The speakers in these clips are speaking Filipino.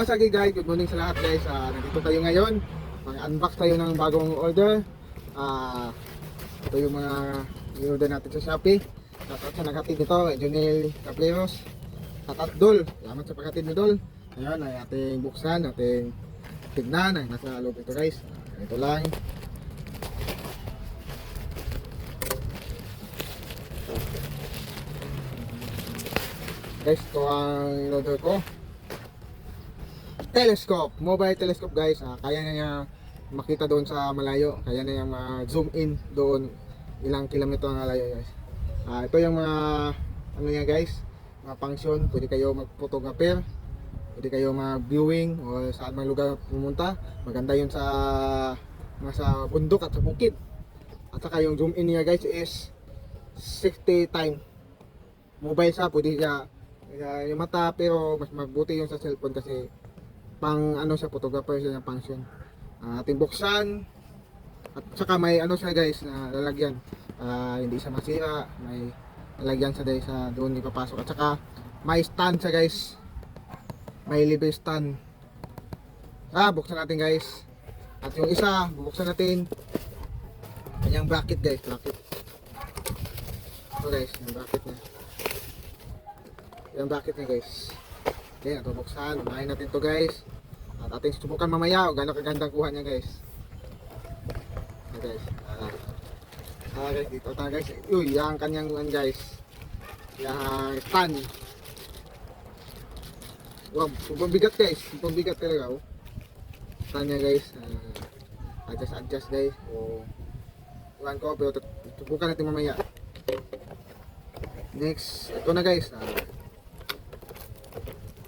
Sige guys, good morning sa lahat guys. Nandito tayo ngayon. Mag-unbox tayo ng bagong order. Ito yung mga i-order natin sa Shopee. Shoutout sa naghatid dito, Junel Cableros. Shoutout Dol. Salamat sa paghatid ni Dol. Ngayon ay ating buksan, ating tignan. Ay nasa loob ito guys. Ito lang. Guys, ito ang in-order ko. Telescope, mobile telescope guys. Kaya na niya makita doon sa malayo, kaya na niya ma-zoom in doon ilang kilometro ang malayo guys. Ito yung mga ano niya guys, mga function. Pwede kayo mag-photographer, pwede kayo mag-viewing o saan man lugar pumunta. Maganda yun sa bundok at sa bukid. At saka yung zoom in niya guys is 60 time. Mobile siya, pwede siya yung mata, pero mas mabuti yung sa cellphone kasi pang ano siya, photographer siya ng function. Ating buksan. At saka may ano siya guys na lalagyan, hindi siya masira, may lalagyan siya guys sa doon ipapasok. At saka may stand siya guys, may libre stand. Buksan natin guys. At yung isa bubuksan natin, kanyang bracket guys, bracket. Ito guys, yung bracket niya, yung bracket niya guys. Okay, ito buksan. Unahin natin to guys. At ating subukan mamaya o gano'ng kagandang kuha niya guys. Okay guys. Guys, dito tayo guys. Uy, yung kanyang guys. Yung stand. Wow, super bigat guys. Super bigat talaga. Stand niya guys. Adjust guys. Iwan ko, pero subukan natin mamaya. Next, ito na guys.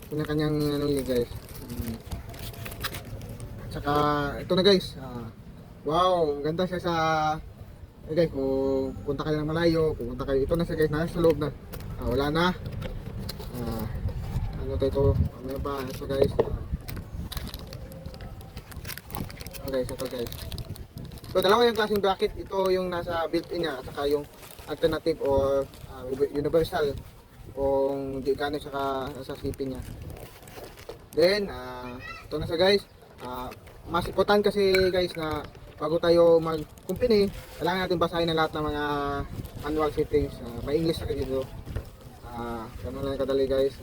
Ito na kanyang ano yun guys. Tsaka ito na guys. Wow, ang ganda siya sa guys, kung pupunta kayo ng malayo, pupunta kayo, ito na siya guys, nasa loob na. Wala na. Ano ito? Ano ba? Ito guys. Ito guys. So dalawa yung klaseng bracket. Ito yung nasa built-in niya, at saka yung alternative or universal kung di gano'n sa shipping niya. Then ito na siya guys. Mas important kasi guys na bago tayo mag-company, kailangan natin basahin ang lahat ng mga manual settings. May English na dito. Ganun lang kadali guys.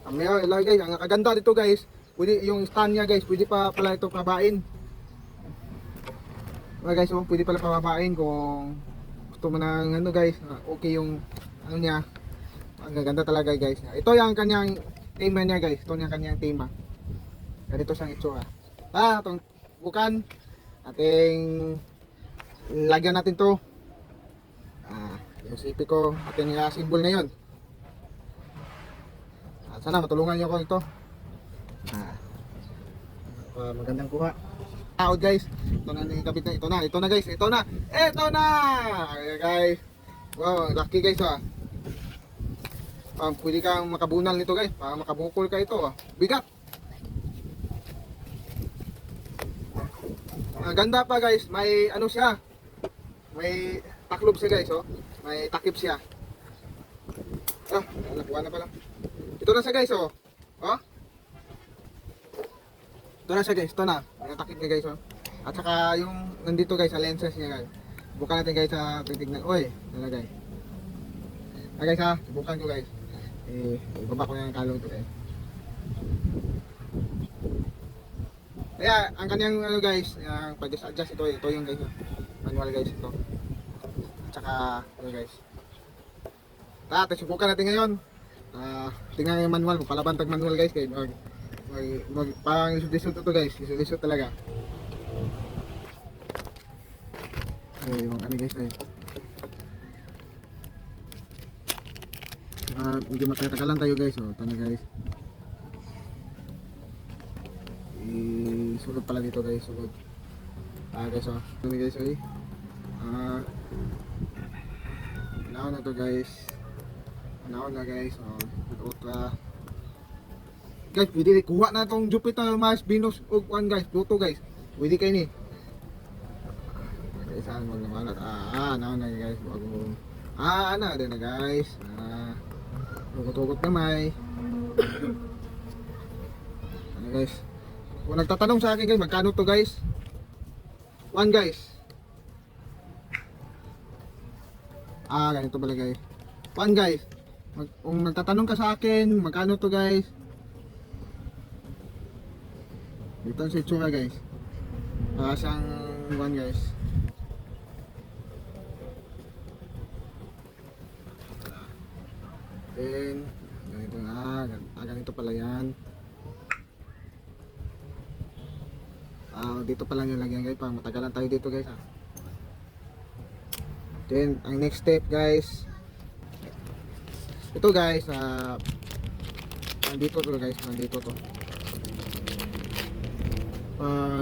Mayroon guys, ang kaganda dito guys, pwede yung stand niya guys, pwede pa pala ito pababain. Guys, pwede pala pababain kung gusto mo ng ano guys, okay yung ano niya. Ang ganda talaga guys. Ito yung kanyang tema niya guys. Ito yung kanyang tema. Ganito siyang itsura. Itong bukan. Ating lagyan natin to. Yung sipi ko. Ating symbol na yun. Sana matulungan niyo ko ito. Magandang kuha. Out guys. Ito na yung kabit na. Ito na guys. Ito na. Okay, guys. Wow, lucky guys pwede kang makabunal nito guys, para makabukol ka ito. Bigat. Ganda pa guys, may ano siya, may taklob siya guys. May takip siya. Nakuha na pala. Ito na siya guys. Ito na siya guys, ito na may takip niya guys. At saka yung nandito guys sa lenses niya guys. Bukan natin guys sa titignan. Oy, nalagay. Guys subukan ko guys. Ibaba ko na yung kalong ito guys. Kaya ang kanyang ano guys, yung pag-adjust ito yung guys, manual guys ito. At saka ito guys. Subukan natin ngayon. Tingnan yung manual, palabantag manual guys kaya parang lisod-lisod ito guys, lisod-lisod talaga. Yung ano guys medyo matagalan tayo guys. Ito na guys. Sulod pala dito guys, sulod. Guys ito na guys. Naon na to guys. Naon na guys. Guys, pwede kuha na itong Jupiter, Mars, Venus o kuan guys, Pluto guys. Pwede kayo ni. Saan mo naman naon na guys. Ano din na guys. Tugot-tugot na may. guys. Kung nagtatanong sa akin guys, magkano to guys? 1 guys. Ganito pala guys. 1 guys. Kung nagtatanong ka sa akin, magkano to guys? Ito ang itsura guys. Siyang 1 guys. Then, ganito ganito pala yan. Dito pa lang yung lagyan guys, pang matagalan tayo dito guys ha. Then, ang next step guys, ito guys, nandito to guys, nandito to.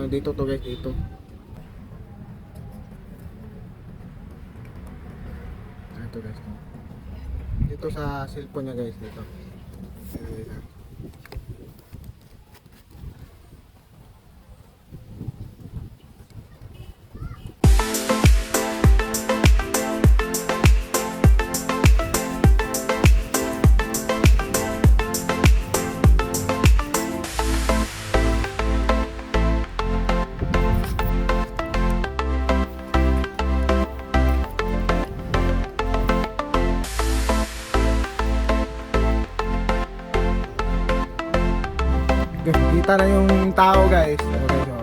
Dito to guys, dito. Ito guys, dito sa cellphone niya guys, dito. Kita na yung tao guys. Okay, so.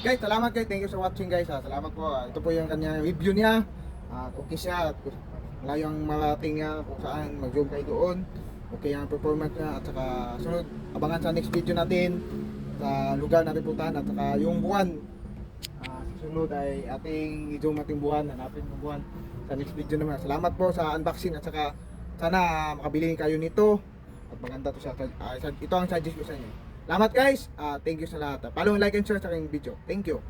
Guys, salamat guys. Thank you for watching guys. Salamat po. Ito po yung kanyang review niya. Okay siya. Malayo ang marating niya kung saan. Mag-zoom kayo doon. Okay ang performance niya. At saka sunod, abangan sa next video natin. Sa lugar natin puntahan. At saka yung buwan. Sunod ay ating i-zoom ating buwan. Hanapin yung buwan sa next video naman. Salamat po sa unboxing. At saka sana makabili kayo nito. At maganda to siya. Ito ang suggest ko sa inyo. Salamat guys. Thank you sa lahat. Follow, like, and share sa aking video. Thank you.